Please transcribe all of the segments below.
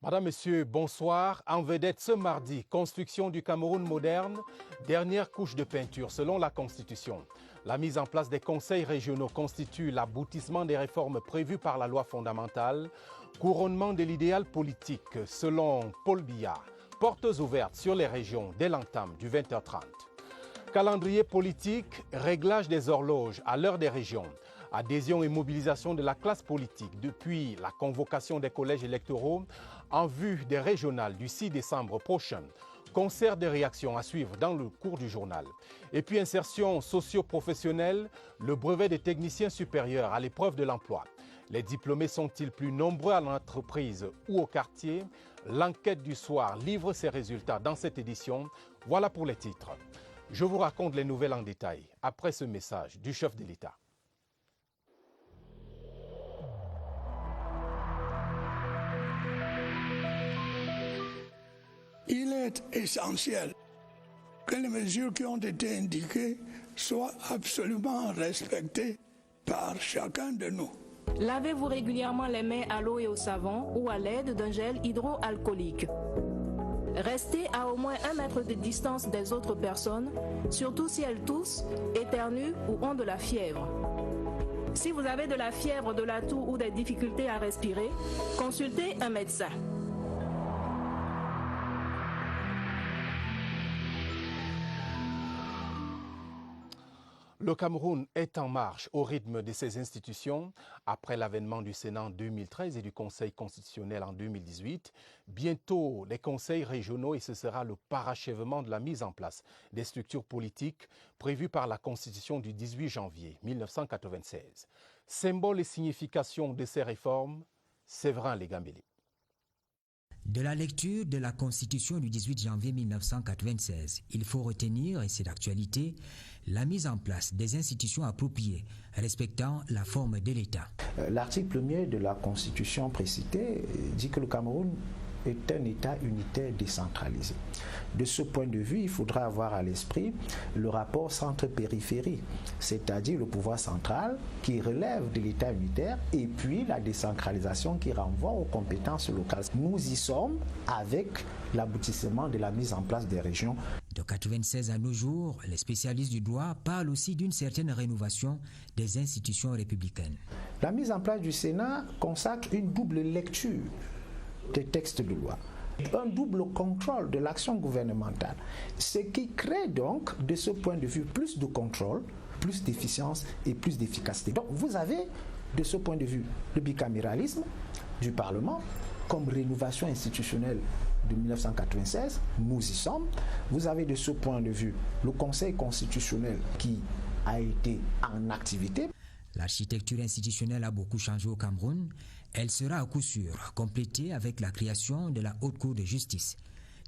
Madame, Monsieur, bonsoir. En vedette ce mardi, construction du Cameroun moderne, dernière couche de peinture selon la Constitution. La mise en place des conseils régionaux constitue l'aboutissement des réformes prévues par la loi fondamentale, couronnement de l'idéal politique selon Paul Biya. Portes ouvertes sur les régions dès l'entame du 20h30. Calendrier politique, réglage des horloges à l'heure des régions. Adhésion et mobilisation de la classe politique depuis la convocation des collèges électoraux en vue des régionales du 6 décembre prochain. Concert de réactions à suivre dans le cours du journal. Et puis insertion socio-professionnelle, le brevet des techniciens supérieurs à l'épreuve de l'emploi. Les diplômés sont-ils plus nombreux à l'entreprise ou au quartier? L'enquête du soir livre ses résultats dans cette édition. Voilà pour les titres. Je vous raconte les nouvelles en détail après ce message du chef de l'État. Il est essentiel que les mesures qui ont été indiquées soient absolument respectées par chacun de nous. Lavez-vous régulièrement les mains à l'eau et au savon ou à l'aide d'un gel hydroalcoolique. Restez à au moins 1 mètre de distance des autres personnes, surtout si elles toussent, éternuent ou ont de la fièvre. Si vous avez de la fièvre, de la toux ou des difficultés à respirer, consultez un médecin. Le Cameroun est en marche au rythme de ses institutions. Après l'avènement du Sénat en 2013 et du Conseil constitutionnel en 2018, bientôt les conseils régionaux et ce sera le parachèvement de la mise en place des structures politiques prévues par la Constitution du 18 janvier 1996. Symbole et signification de ces réformes, Séverin Legambeli. De la lecture de la Constitution du 18 janvier 1996, il faut retenir, et c'est d'actualité, la mise en place des institutions appropriées, respectant la forme de l'État. L'article 1er de la Constitution précitée dit que le Cameroun est un État unitaire décentralisé. De ce point de vue, il faudra avoir à l'esprit le rapport centre-périphérie, c'est-à-dire le pouvoir central qui relève de l'État unitaire et puis la décentralisation qui renvoie aux compétences locales. Nous y sommes avec l'aboutissement de la mise en place des régions. De 1996 à nos jours, les spécialistes du droit parlent aussi d'une certaine rénovation des institutions républicaines. La mise en place du Sénat consacre une double lecture des textes de loi, un double contrôle de l'action gouvernementale, ce qui crée donc, de ce point de vue, plus de contrôle, plus d'efficience et plus d'efficacité. Donc vous avez, de ce point de vue, le bicaméralisme du Parlement comme rénovation institutionnelle de 1996, nous y sommes. Vous avez de ce point de vue le Conseil constitutionnel qui a été en activité. L'architecture institutionnelle a beaucoup changé au Cameroun. Elle sera à coup sûr complétée avec la création de la Haute Cour de justice.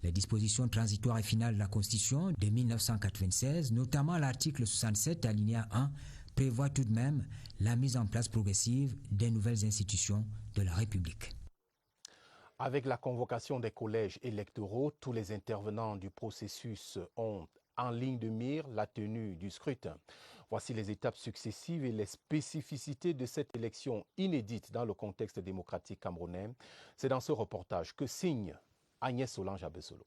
Les dispositions transitoires et finales de la Constitution de 1996, notamment l'article 67 alinéa 1, prévoient tout de même la mise en place progressive des nouvelles institutions de la République. Avec la convocation des collèges électoraux, tous les intervenants du processus ont en ligne de mire la tenue du scrutin. Voici les étapes successives et les spécificités de cette élection inédite dans le contexte démocratique camerounais. C'est dans ce reportage que signe Agnès Solange-Abessolo.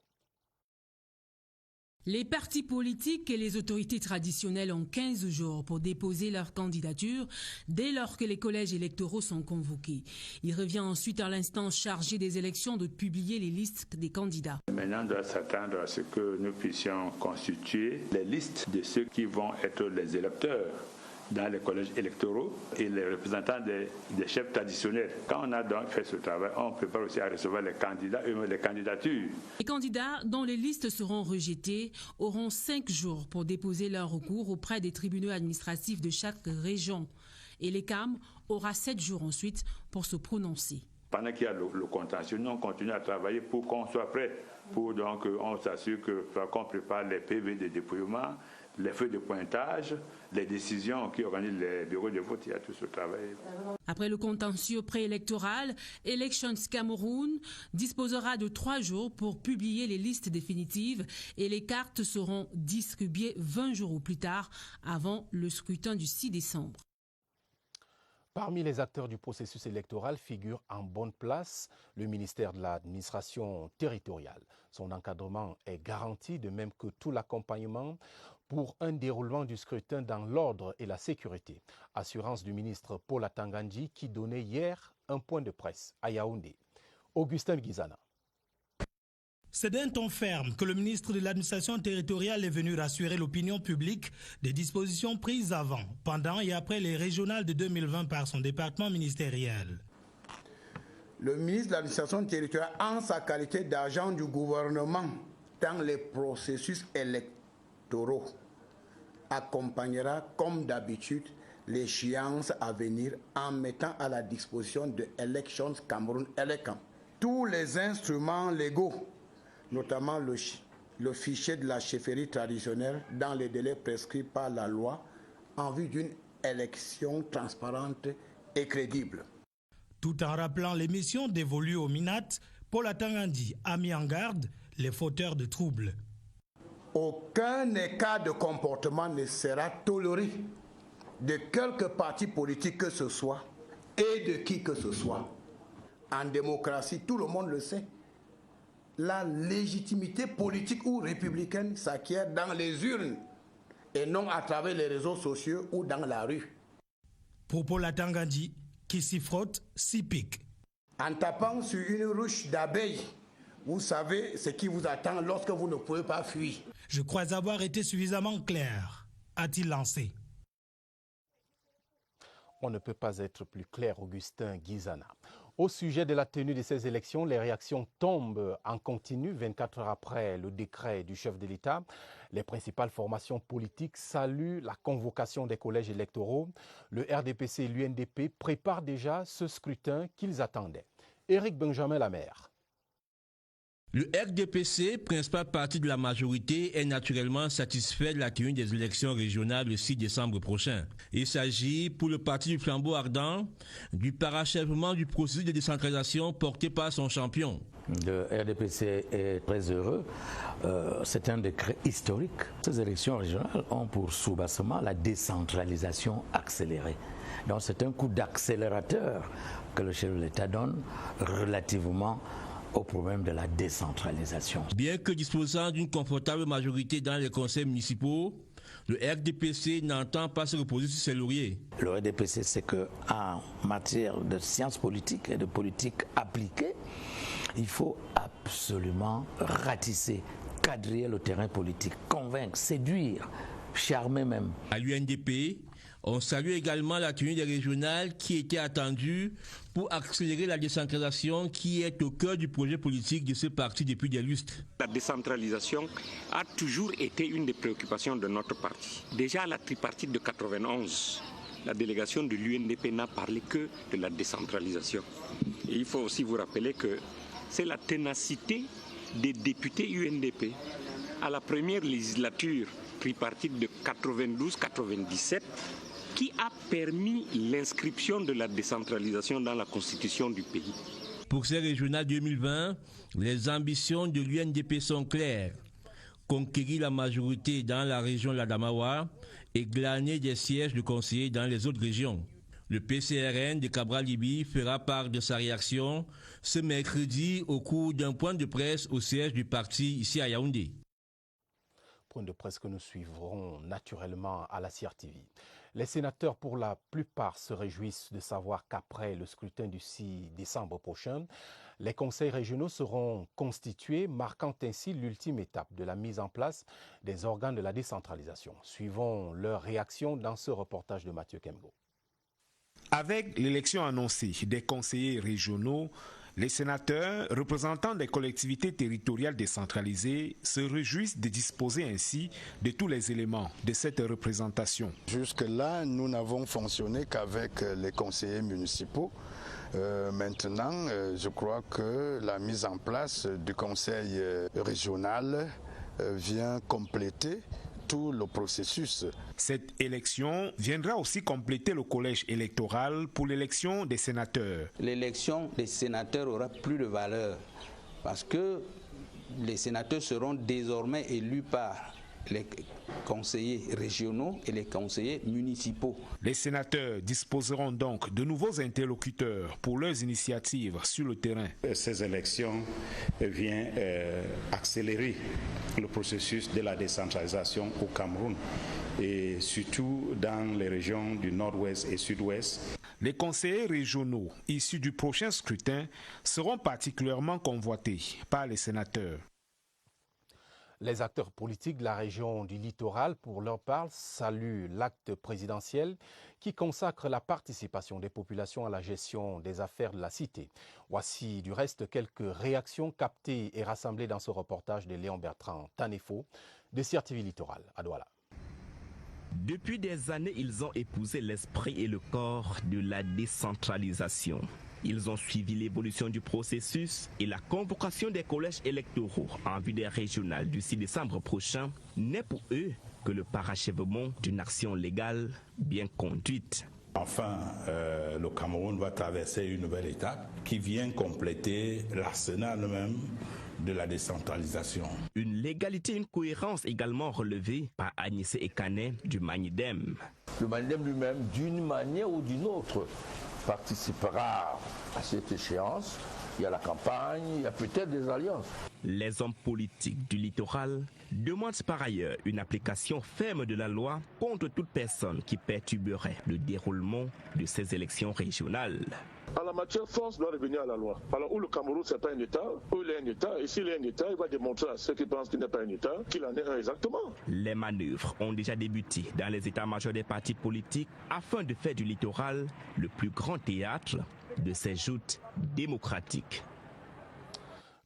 Les partis politiques et les autorités traditionnelles ont 15 jours pour déposer leur candidature dès lors que les collèges électoraux sont convoqués. Il revient ensuite à l'instance chargée des élections de publier les listes des candidats. Maintenant, on doit s'attendre à ce que nous puissions constituer les listes de ceux qui vont être les électeurs dans les collèges électoraux et les représentants des chefs traditionnels. Quand on a donc fait ce travail, on prépare aussi à recevoir les candidats eux-mêmes, les candidatures. Les candidats dont les listes seront rejetées auront 5 jours pour déposer leur recours auprès des tribunaux administratifs de chaque région. Et l'ECAM aura 7 jours ensuite pour se prononcer. Pendant qu'il y a le contentieux, nous on continue à travailler pour qu'on soit prêt. Pour donc on s'assure qu'on prépare les PV de dépouillement, les feuilles de pointage, les décisions qui organisent les bureaux de vote, il y a tout ce travail. Après le contentieux préélectoral, Elections Cameroun disposera de 3 jours pour publier les listes définitives et les cartes seront distribuées 20 jours au plus tard avant le scrutin du 6 décembre. Parmi les acteurs du processus électoral figure en bonne place le ministère de l'administration territoriale. Son encadrement est garanti, de même que tout l'accompagnement pour un déroulement du scrutin dans l'ordre et la sécurité. Assurance du ministre Paul Atangandji qui donnait hier un point de presse à Yaoundé. Augustin Guizana. C'est d'un ton ferme que le ministre de l'administration territoriale est venu rassurer l'opinion publique des dispositions prises avant, pendant et après les régionales de 2020 par son département ministériel. Le ministre de l'administration territoriale, en sa qualité d'agent du gouvernement dans les processus électoraux, accompagnera comme d'habitude l'échéance à venir en mettant à la disposition de Elections Cameroun Elecam tous les instruments légaux, notamment le fichier de la chefferie traditionnelle dans les délais prescrits par la loi en vue d'une élection transparente et crédible. Tout en rappelant les missions dévolues au MINAT, Paul Atangandji a mis en garde les fauteurs de troubles. Aucun écart de comportement ne sera toléré de quelque parti politique que ce soit et de qui que ce soit. En démocratie, tout le monde le sait. La légitimité politique ou républicaine s'acquiert dans les urnes et non à travers les réseaux sociaux ou dans la rue. Pour Paul Atangandji, qui s'y frotte, s'y pique. En tapant sur une ruche d'abeilles, vous savez ce qui vous attend lorsque vous ne pouvez pas fuir. Je crois avoir été suffisamment clair, a-t-il lancé. On ne peut pas être plus clair, Augustin Guizana. Au sujet de la tenue de ces élections, les réactions tombent en continu 24 heures après le décret du chef de l'État. Les principales formations politiques saluent la convocation des collèges électoraux. Le RDPC et l'UNDP préparent déjà ce scrutin qu'ils attendaient. Éric Benjamin Lamère. Le RDPC, principal parti de la majorité, est naturellement satisfait de la tenue des élections régionales le 6 décembre prochain. Il s'agit, pour le parti du flambeau ardent, du parachèvement du processus de décentralisation porté par son champion. Le RDPC est très heureux. C'est un décret historique. Ces élections régionales ont pour soubassement la décentralisation accélérée. Donc c'est un coup d'accélérateur que le chef de l'État donne relativement au problème de la décentralisation. Bien que disposant d'une confortable majorité dans les conseils municipaux, le RDPC n'entend pas se reposer sur ses lauriers. Le RDPC, c'est qu'en matière de sciences politiques et de politique appliquée, il faut absolument ratisser, quadriller le terrain politique, convaincre, séduire, charmer même. À l'UNDP, on salue également la tenue des régionales qui était attendue pour accélérer la décentralisation qui est au cœur du projet politique de ce parti depuis des lustres. La décentralisation a toujours été une des préoccupations de notre parti. Déjà à la tripartite de 91, la délégation de l'UNDP n'a parlé que de la décentralisation. Et il faut aussi vous rappeler que c'est la ténacité des députés UNDP à la première législature tripartite de 92-97 qui a permis l'inscription de la décentralisation dans la constitution du pays. Pour ces régionales 2020, les ambitions de l'UNDP sont claires. Conquérir la majorité dans la région de l'Adamawa et glaner des sièges de conseillers dans les autres régions. Le PCRN de Cabral-Libye fera part de sa réaction ce mercredi au cours d'un point de presse au siège du parti ici à Yaoundé. Point de presse que nous suivrons naturellement à la CRTV. Les sénateurs, pour la plupart, se réjouissent de savoir qu'après le scrutin du 6 décembre prochain, les conseils régionaux seront constitués, marquant ainsi l'ultime étape de la mise en place des organes de la décentralisation. Suivons leur réaction dans ce reportage de Mathieu Kemgo. Avec l'élection annoncée des conseillers régionaux, les sénateurs, représentants des collectivités territoriales décentralisées, se réjouissent de disposer ainsi de tous les éléments de cette représentation. Jusque-là, nous n'avons fonctionné qu'avec les conseillers municipaux. Maintenant, je crois que la mise en place du conseil régional vient compléter tout le processus. Cette élection viendra aussi compléter le collège électoral pour l'élection des sénateurs. L'élection des sénateurs aura plus de valeur parce que les sénateurs seront désormais élus par les conseillers régionaux et les conseillers municipaux. Les sénateurs disposeront donc de nouveaux interlocuteurs pour leurs initiatives sur le terrain. Ces élections viennent accélérer le processus de la décentralisation au Cameroun et surtout dans les régions du nord-ouest et sud-ouest. Les conseillers régionaux issus du prochain scrutin seront particulièrement convoités par les sénateurs. Les acteurs politiques de la région du littoral, pour leur part, saluent l'acte présidentiel qui consacre la participation des populations à la gestion des affaires de la cité. Voici du reste quelques réactions captées et rassemblées dans ce reportage de Léon Bertrand Tanefo de CRTV Littoral à Douala. Depuis des années, ils ont épousé l'esprit et le corps de la décentralisation. Ils ont suivi l'évolution du processus et la convocation des collèges électoraux en vue des régionales du 6 décembre prochain n'est pour eux que le parachèvement d'une action légale bien conduite. Enfin, le Cameroun va traverser une nouvelle étape qui vient compléter l'arsenal même de la décentralisation. Une légalité, une cohérence également relevée par Agnès Ekane du Manidem. Le Manidem lui-même, d'une manière ou d'une autre, participera à cette échéance. Il y a la campagne, il y a peut-être des alliances. Les hommes politiques du littoral demandent par ailleurs une application ferme de la loi contre toute personne qui perturberait le déroulement de ces élections régionales. En la matière, force doit revenir à la loi. Alors où le Cameroun, c'est pas un État, où il est un État, et s'il est un État, il va démontrer à ceux qui pensent qu'il n'est pas un État, qu'il en est un exactement. Les manœuvres ont déjà débuté dans les états-majors des partis politiques afin de faire du littoral le plus grand théâtre de ces joutes démocratiques.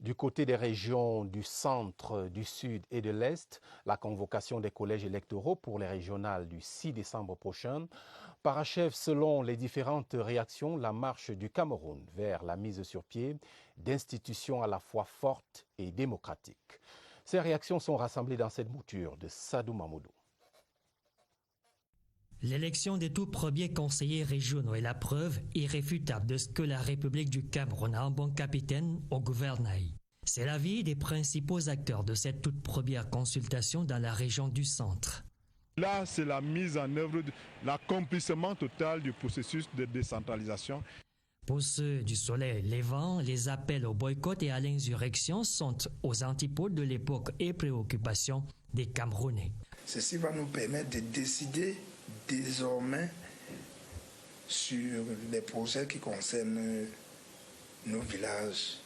Du côté des régions du centre, du sud et de l'est, la convocation des collèges électoraux pour les régionales du 6 décembre prochain parachève, selon les différentes réactions, la marche du Cameroun vers la mise sur pied d'institutions à la fois fortes et démocratiques. Ces réactions sont rassemblées dans cette mouture de Sadou Mamoudou. L'élection des tout premiers conseillers régionaux est la preuve irréfutable de ce que la République du Cameroun a en bon capitaine au gouvernail. C'est l'avis des principaux acteurs de cette toute première consultation dans la région du centre. Là, c'est la mise en œuvre, l'accomplissement total du processus de décentralisation. Pour ceux du soleil levant, les appels au boycott et à l'insurrection sont aux antipodes de l'époque et préoccupations des Camerounais. Ceci va nous permettre de décider désormais sur les projets qui concernent nos villages.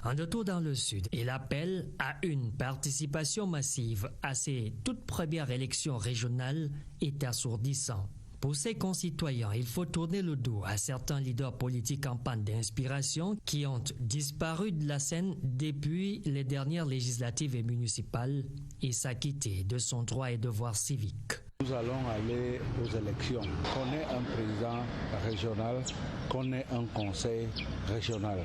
En retour dans le sud, il appelle à une participation massive à ces toutes premières élections régionales est assourdissant. Pour ses concitoyens, il faut tourner le dos à certains leaders politiques en panne d'inspiration qui ont disparu de la scène depuis les dernières législatives et municipales et s'acquitter de son droit et devoir civique. Nous allons aller aux élections. Qu'on ait un président régional, qu'on ait un conseil régional.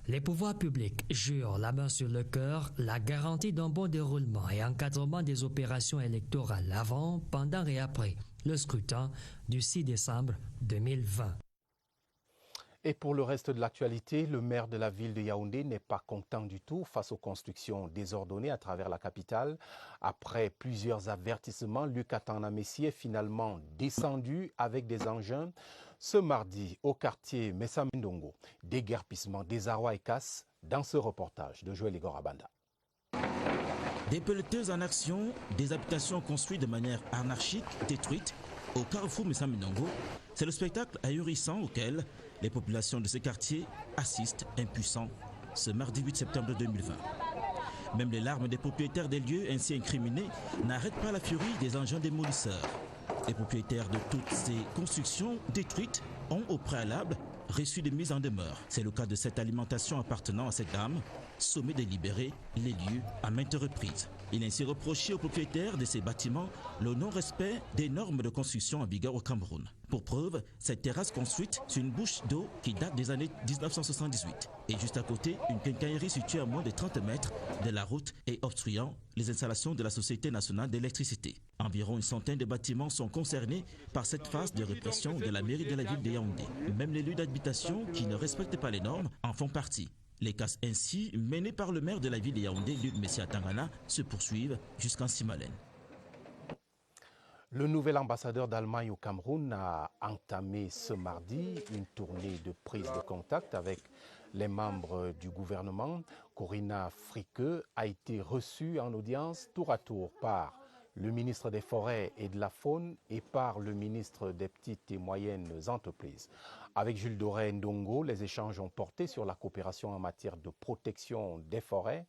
Les pouvoirs publics jurent la main sur le cœur la garantie d'un bon déroulement et encadrement des opérations électorales avant, pendant et après le scrutin du 6 décembre 2020. Et pour le reste de l'actualité, le maire de la ville de Yaoundé n'est pas content du tout face aux constructions désordonnées à travers la capitale. Après plusieurs avertissements, Luc Atana Messi est finalement descendu avec des engins ce mardi au quartier Messamindongo. Déguerpissement, désarroi et casse dans ce reportage de Joël Igor Abanda. Des pelleteuses en action, des habitations construites de manière anarchique, détruites au carrefour Messamindongo. C'est le spectacle ahurissant auquel les populations de ce quartier assistent impuissants ce mardi 8 septembre 2020. Même les larmes des propriétaires des lieux ainsi incriminés n'arrêtent pas la furie des engins démolisseurs. Les propriétaires de toutes ces constructions détruites ont au préalable reçu des mises en demeure. C'est le cas de cette alimentation appartenant à cette dame, sommée de libérer les lieux à maintes reprises. Il a ainsi reproché aux propriétaires de ces bâtiments le non-respect des normes de construction en vigueur au Cameroun. Pour preuve, cette terrasse construite sur une bouche d'eau qui date des années 1978. Et juste à côté, une quincaillerie située à moins de 30 mètres de la route et obstruant les installations de la Société nationale d'électricité. Environ une centaine de bâtiments sont concernés par cette phase de répression de la mairie de la ville de Yaoundé. Même les lieux d'habitation qui ne respectent pas les normes en font partie. Les casses ainsi menées par le maire de la ville de Yaoundé, Luc Messia Tangana, se poursuivent jusqu'en Simalène. Le nouvel ambassadeur d'Allemagne au Cameroun a entamé ce mardi une tournée de prise de contact avec les membres du gouvernement. Corinna Frique a été reçue en audience tour à tour par le ministre des Forêts et de la Faune et par le ministre des Petites et Moyennes Entreprises. Avec Jules Doré Ndongo, les échanges ont porté sur la coopération en matière de protection des forêts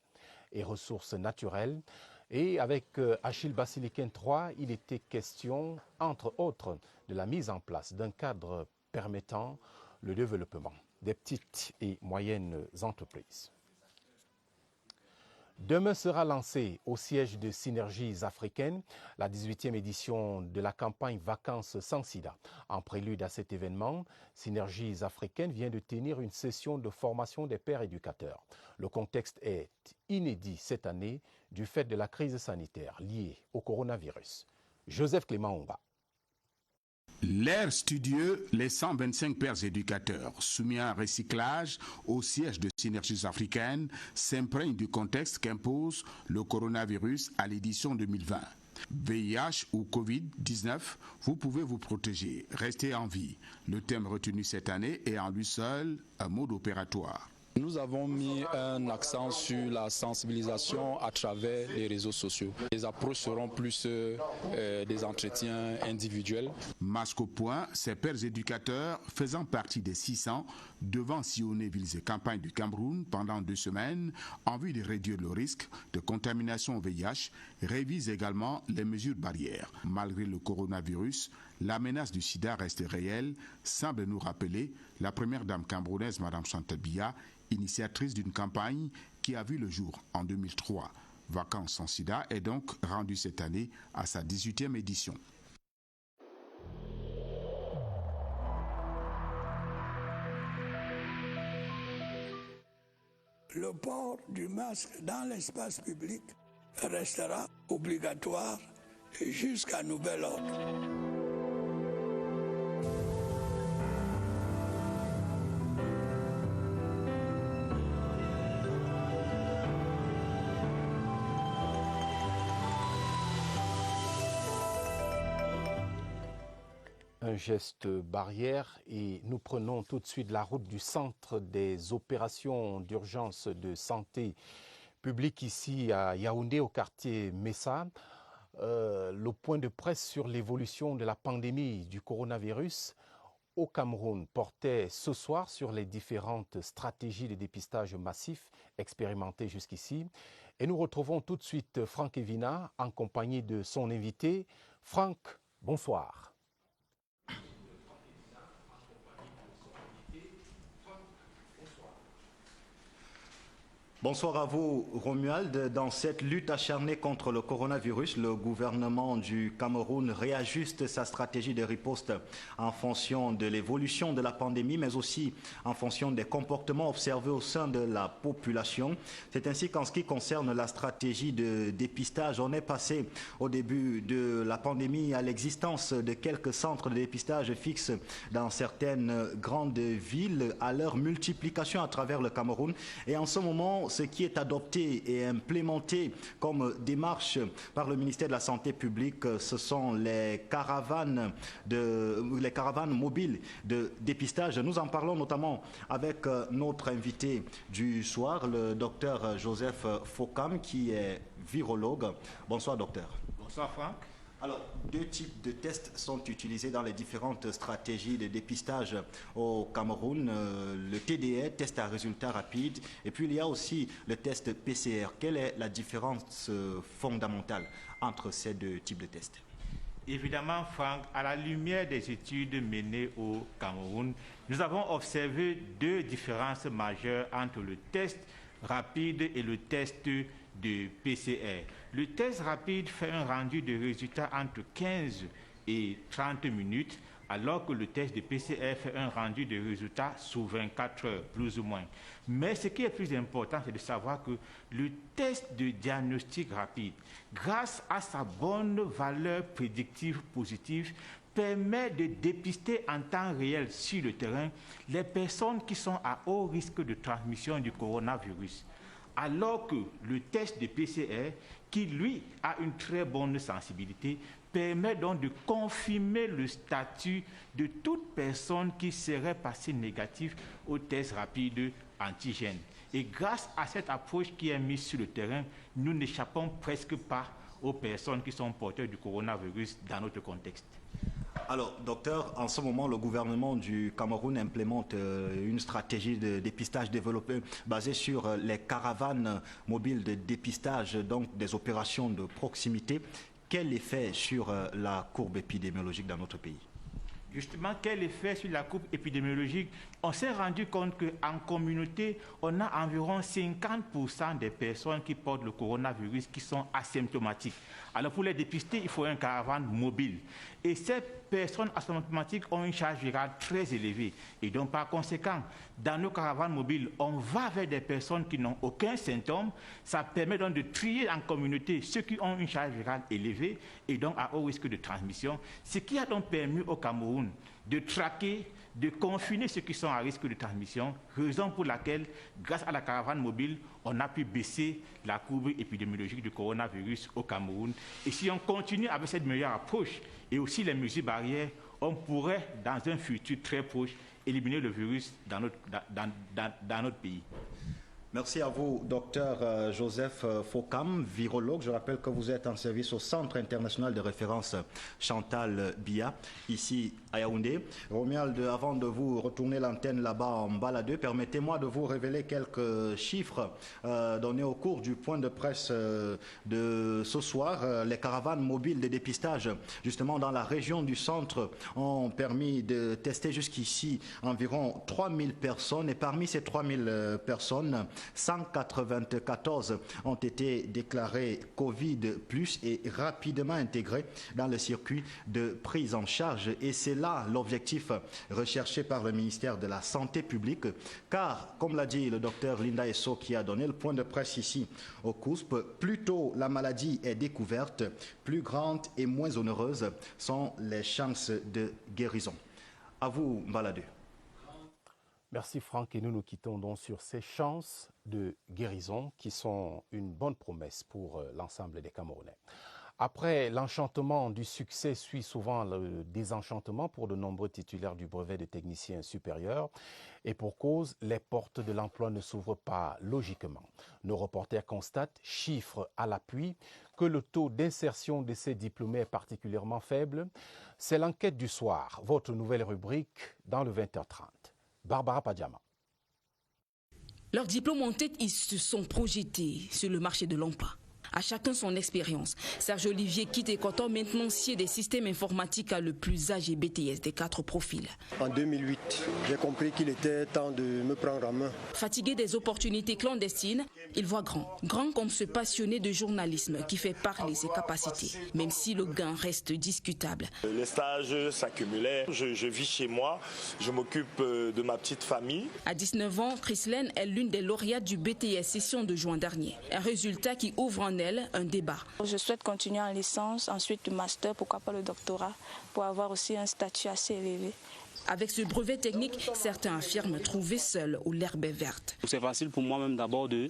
et ressources naturelles. Et avec Achille Basiliquin III, il était question, entre autres, de la mise en place d'un cadre permettant le développement des petites et moyennes entreprises. Demain sera lancée au siège de Synergies africaines la 18e édition de la campagne Vacances sans sida. En prélude à cet événement, Synergies africaines vient de tenir une session de formation des pères éducateurs. Le contexte est inédit cette année du fait de la crise sanitaire liée au coronavirus. Joseph Clément Omba. L'air studieux, les 125 pères éducateurs soumis à un recyclage au siège de Synergies africaines s'imprègnent du contexte qu'impose le coronavirus à l'édition 2020. VIH ou Covid-19, vous pouvez vous protéger, rester en vie. Le thème retenu cette année est en lui seul un mode opératoire. Nous avons mis un accent sur la sensibilisation à travers les réseaux sociaux. Les approches seront plus des entretiens individuels. Masque au point, ces pères éducateurs faisant partie des 600 devant sillonner villes et campagnes du Cameroun pendant 2 semaines en vue de réduire le risque de contamination au VIH, révisent également les mesures barrières. Malgré le coronavirus, la menace du sida reste réelle, semble nous rappeler la première dame camerounaise, Mme Chantal Biya, initiatrice d'une campagne qui a vu le jour en 2003. Vacances sans sida est donc rendue cette année à sa 18e édition. Le port du masque dans l'espace public restera obligatoire jusqu'à nouvel ordre. Un geste barrière et nous prenons tout de suite la route du centre des opérations d'urgence de santé publique ici à Yaoundé au quartier Messa. Le point de presse sur l'évolution de la pandémie du coronavirus au Cameroun portait ce soir sur les différentes stratégies de dépistage massif expérimentées jusqu'ici. Et nous retrouvons tout de suite Franck Evina en compagnie de son invité. Franck, bonsoir. Bonsoir à vous, Romuald. Dans cette lutte acharnée contre le coronavirus, le gouvernement du Cameroun réajuste sa stratégie de riposte en fonction de l'évolution de la pandémie, mais aussi en fonction des comportements observés au sein de la population. C'est ainsi qu'en ce qui concerne la stratégie de dépistage, on est passé au début de la pandémie à l'existence de quelques centres de dépistage fixes dans certaines grandes villes, à leur multiplication à travers le Cameroun. Et en ce moment, ce qui est adopté et implémenté comme démarche par le ministère de la Santé publique, ce sont les caravanes mobiles de dépistage. Nous en parlons notamment avec notre invité du soir, le docteur Joseph Fokam, qui est virologue. Bonsoir, docteur. Bonsoir, Franck. Alors, 2 types de tests sont utilisés dans les différentes stratégies de dépistage au Cameroun. Le TDR, test à résultat rapide, et puis il y a aussi le test PCR. Quelle est la différence fondamentale entre ces 2 types de tests? Évidemment, Franck, à la lumière des études menées au Cameroun, nous avons observé 2 différences majeures entre le test rapide et le test de PCR. Le test rapide fait un rendu de résultats entre 15 et et 30 minutes, alors que le test de PCR fait un rendu de résultats sous 24 heures, plus ou moins. Mais ce qui est plus important, c'est de savoir que le test de diagnostic rapide, grâce à sa bonne valeur prédictive positive, permet de dépister en temps réel sur le terrain les personnes qui sont à haut risque de transmission du coronavirus. Alors que le test de PCR, qui lui a une très bonne sensibilité, permet donc de confirmer le statut de toute personne qui serait passée négative au test rapide antigène. Et grâce à cette approche qui est mise sur le terrain, nous n'échappons presque pas aux personnes qui sont porteurs du coronavirus dans notre contexte. Alors, docteur, en ce moment, le gouvernement du Cameroun implémente une stratégie de dépistage développée basée sur les caravanes mobiles de dépistage, donc des opérations de proximité. Quel effet sur la courbe épidémiologique dans notre pays? Justement, quel effet sur la courbe épidémiologique? On s'est rendu compte qu'en communauté, on a environ 50% des personnes qui portent le coronavirus qui sont asymptomatiques. Alors pour les dépister, il faut un caravane mobile. Et ces personnes asymptomatiques ont une charge virale très élevée. Et donc par conséquent, dans nos caravanes mobiles, on va vers des personnes qui n'ont aucun symptôme. Ça permet donc de trier en communauté ceux qui ont une charge virale élevée et donc à haut risque de transmission. Ce qui a donc permis au Cameroun de traquer, de confiner ceux qui sont à risque de transmission, raison pour laquelle, grâce à la caravane mobile, on a pu baisser la courbe épidémiologique du coronavirus au Cameroun. Et si on continue avec cette meilleure approche et aussi les mesures barrières, on pourrait, dans un futur très proche, éliminer le virus dans notre pays. Merci à vous, docteur Joseph Fokam, virologue. Je rappelle que vous êtes en service au Centre international de référence Chantal Biya, ici à Yaoundé. Romuald, avant de vous retourner l'antenne là-bas en baladeux, permettez-moi de vous révéler quelques chiffres donnés au cours du point de presse de ce soir. Les caravanes mobiles de dépistage, justement dans la région du centre, ont permis de tester jusqu'ici environ 3000 personnes. Et parmi ces 3000 personnes, 194 ont été déclarés Covid+, et rapidement intégrés dans le circuit de prise en charge. Et c'est là l'objectif recherché par le ministère de la Santé publique, car, comme l'a dit le docteur Linda Esso, qui a donné le point de presse ici au COUSP, plus tôt la maladie est découverte, plus grandes et moins onéreuses sont les chances de guérison. À vous, Mbaladou. Merci Franck, et nous nous quittons donc sur ces chances de guérison qui sont une bonne promesse pour l'ensemble des Camerounais. Après l'enchantement du succès suit souvent le désenchantement pour de nombreux titulaires du brevet de technicien supérieur. Et pour cause, les portes de l'emploi ne s'ouvrent pas logiquement. Nos reporters constatent, chiffres à l'appui, que le taux d'insertion de ces diplômés est particulièrement faible. C'est l'enquête du soir, votre nouvelle rubrique dans le 20h30. Barbara Padjama. Leurs diplômes en tête, ils se sont projetés sur le marché de l'emploi. À chacun son expérience. Serge Olivier quitte Équateur, maintenancier des systèmes informatiques, a le plus âgé BTS des 4 profils. En 2008, j'ai compris qu'il était temps de me prendre en main. Fatigué des opportunités clandestines, il voit grand. Grand comme ce passionné de journalisme qui fait parler ses capacités, même si le gain reste discutable. Les stages s'accumulaient, je vis chez moi, je m'occupe de ma petite famille. À 19 ans, Chrislène est l'une des lauréates du BTS session de juin dernier. Un résultat qui ouvre en elle un débat. Je souhaite continuer en licence, ensuite le master, pourquoi pas le doctorat, pour avoir aussi un statut assez élevé. Avec ce brevet technique, certains affirment trouver seul où l'herbe est verte. C'est facile pour moi-même d'abord de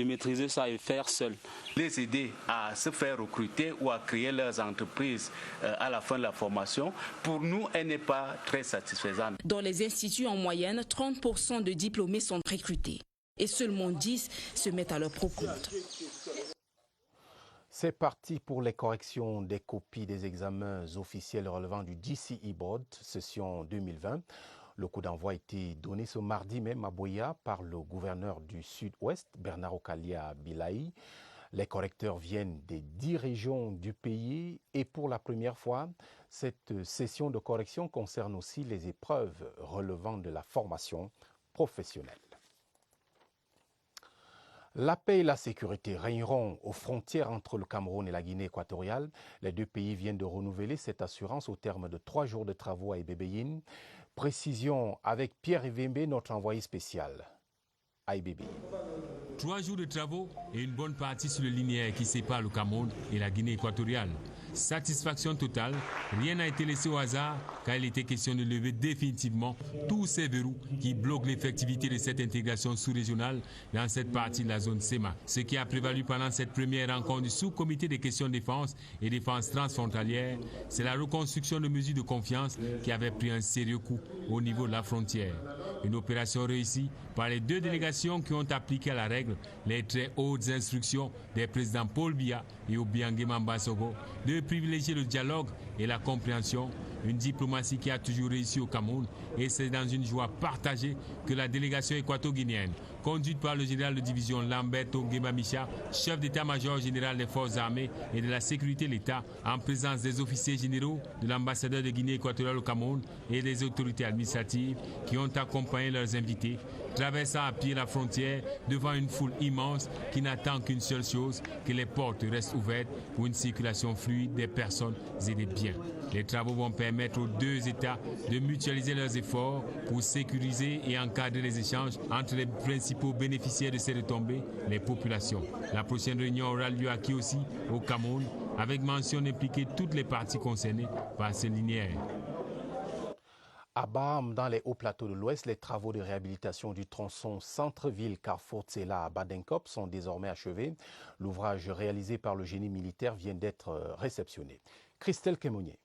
maîtriser ça et faire seul. Les aider à se faire recruter ou à créer leurs entreprises à la fin de la formation, pour nous, elle n'est pas très satisfaisante. Dans les instituts, en moyenne, 30% de diplômés sont recrutés. Et seulement 10 se mettent à leur propre compte. C'est parti pour les corrections des copies des examens officiels relevant du GCE Board, session 2020. Le coup d'envoi a été donné ce mardi même à Boya par le gouverneur du Sud-Ouest, Bernard Okalia Bilaï. Les correcteurs viennent des 10 régions du pays et pour la première fois, cette session de correction concerne aussi les épreuves relevant de la formation professionnelle. La paix et la sécurité régneront aux frontières entre le Cameroun et la Guinée équatoriale. Les deux pays viennent de renouveler cette assurance au terme de 3 jours de travaux à Ibébéyine. Précision avec Pierre Ivembe, notre envoyé spécial à Ibébé. 3 jours de travaux et une bonne partie sur le linéaire qui sépare le Cameroun et la Guinée équatoriale. Satisfaction totale, rien n'a été laissé au hasard car il était question de lever définitivement tous ces verrous qui bloquent l'effectivité de cette intégration sous-régionale dans cette partie de la zone SEMA. Ce qui a prévalu pendant cette première rencontre du sous-comité des questions de défense et défense transfrontalière, c'est la reconstruction de mesures de confiance qui avait pris un sérieux coup au niveau de la frontière. Une opération réussie par les deux délégations qui ont appliqué à la règle les très hautes instructions des présidents Paul Biya et Obiangé Mambasogo de privilégier le dialogue et la compréhension, une diplomatie qui a toujours réussi au Cameroun, et c'est dans une joie partagée que la délégation équato-guinéenne, conduite par le général de division Lamberto Guemamicha, chef d'état-major général des forces armées et de la sécurité de l'État, en présence des officiers généraux de l'ambassadeur de Guinée équatoriale au Cameroun et des autorités administratives qui ont accompagné leurs invités, traversant à pied la frontière devant une foule immense qui n'attend qu'une seule chose, que les portes restent ouvertes pour une circulation fluide des personnes et des biens. Les travaux vont permettre aux deux États de mutualiser leurs efforts pour sécuriser et encadrer les échanges entre les principaux bénéficiaires de ces retombées, les populations. La prochaine réunion aura lieu à Kiossi, au Cameroun, avec mention d'impliquer toutes les parties concernées par ce linéaire. À Baham, dans les hauts plateaux de l'Ouest, les travaux de réhabilitation du tronçon centre-ville Carrefour-Tsela à Badenkop sont désormais achevés. L'ouvrage réalisé par le génie militaire vient d'être réceptionné. Christelle Kémonier.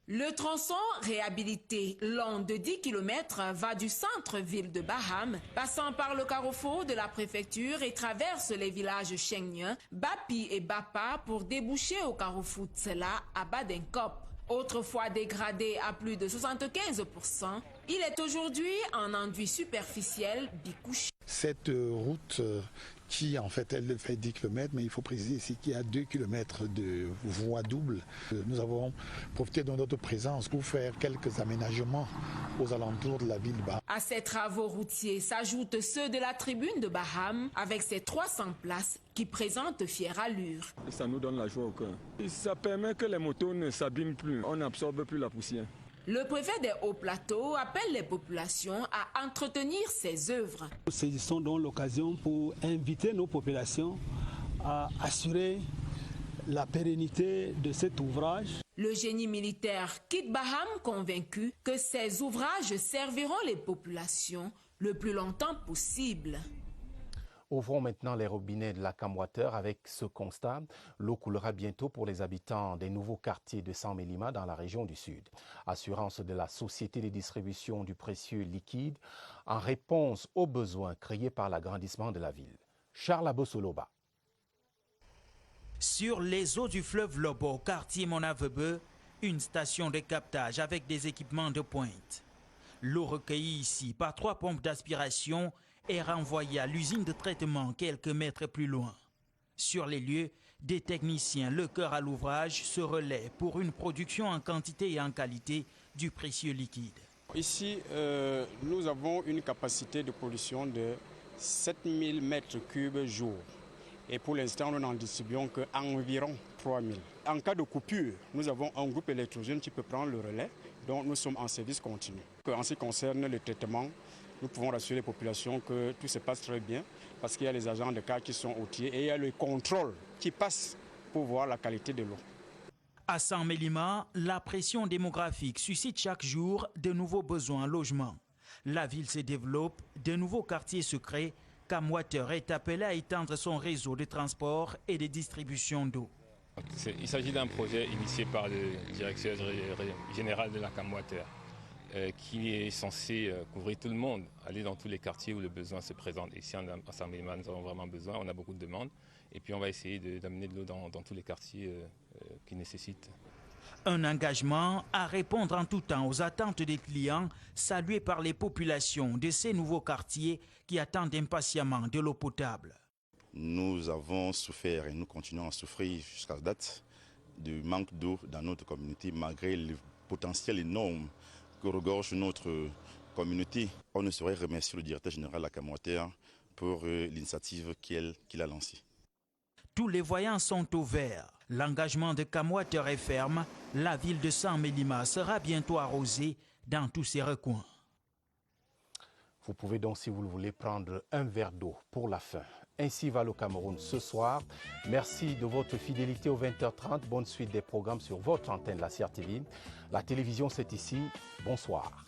Le tronçon réhabilité long de 10 km va du centre-ville de Baham, passant par le carrefour de la préfecture et traverse les villages Chengnyen, Bapi et Bapa pour déboucher au carrefour Tsela à Badenkop. Autrefois dégradé à plus de 75%, il est aujourd'hui en enduit superficiel bicouché. Cette route qui en fait elle fait 10 km, mais il faut préciser ici qu'il y a 2 km de voie double. Nous avons profité de notre présence pour faire quelques aménagements aux alentours de la ville de Baham. À ces travaux routiers s'ajoutent ceux de la tribune de Baham avec ses 300 places qui présentent fière allure. Ça nous donne la joie au cœur. Ça permet que les motos ne s'abîment plus, on n'absorbe plus la poussière. Le préfet des Hauts Plateaux appelle les populations à entretenir ces œuvres. Nous saisissons donc l'occasion pour inviter nos populations à assurer la pérennité de cet ouvrage. Le génie militaire quitte Baham convaincu que ces ouvrages serviront les populations le plus longtemps possible. Ouvrons maintenant les robinets de la Camwater avec ce constat. L'eau coulera bientôt pour les habitants des nouveaux quartiers de San Mélima dans la région du Sud. Assurance de la Société de distribution du précieux liquide en réponse aux besoins créés par l'agrandissement de la ville. Charles Abosoloba. Sur les eaux du fleuve Lobo, quartier Monavebe, une station de captage avec des équipements de pointe. L'eau recueillie ici par 3 pompes d'aspiration est renvoyée à l'usine de traitement quelques mètres plus loin. Sur les lieux, des techniciens, le cœur à l'ouvrage, se relaient pour une production en quantité et en qualité du précieux liquide. Ici, nous avons une capacité de production de 7000 mètres cubes jour. Et pour l'instant, nous n'en distribuons qu'environ 3000. En cas de coupure, nous avons un groupe électrogène qui peut prendre le relais, donc nous sommes en service continu. En ce qui concerne le traitement, nous pouvons rassurer les populations que tout se passe très bien parce qu'il y a les agents de cas qui sont outillés et il y a le contrôle qui passe pour voir la qualité de l'eau. À San Mélima, la pression démographique suscite chaque jour de nouveaux besoins en logement. La ville se développe, de nouveaux quartiers se créent. Camwater est appelé à étendre son réseau de transport et de distribution d'eau. Il s'agit d'un projet initié par le directeur général de la Camwater qui est censé couvrir tout le monde, aller dans tous les quartiers où le besoin se présente. Ici, à San Mélima, nous avons vraiment besoin, on a beaucoup de demandes. Et puis, on va essayer d'amener de l'eau dans tous les quartiers qui nécessitent. Un engagement à répondre en tout temps aux attentes des clients, salué par les populations de ces nouveaux quartiers qui attendent impatiemment de l'eau potable. Nous avons souffert et nous continuons à souffrir jusqu'à date du manque d'eau dans notre communauté, malgré le potentiel énorme que regorge notre communauté. On ne saurait remercier le directeur général de la Camwater pour l'initiative qu'il a lancée. Tous les voyants sont au vert. L'engagement de Camwater est ferme. La ville de San Melima sera bientôt arrosée dans tous ses recoins. Vous pouvez donc, si vous le voulez, prendre un verre d'eau pour la fin. Ainsi va le Cameroun ce soir. Merci de votre fidélité aux 20h30. Bonne suite des programmes sur votre antenne, la CRTV. La télévision, c'est ici. Bonsoir.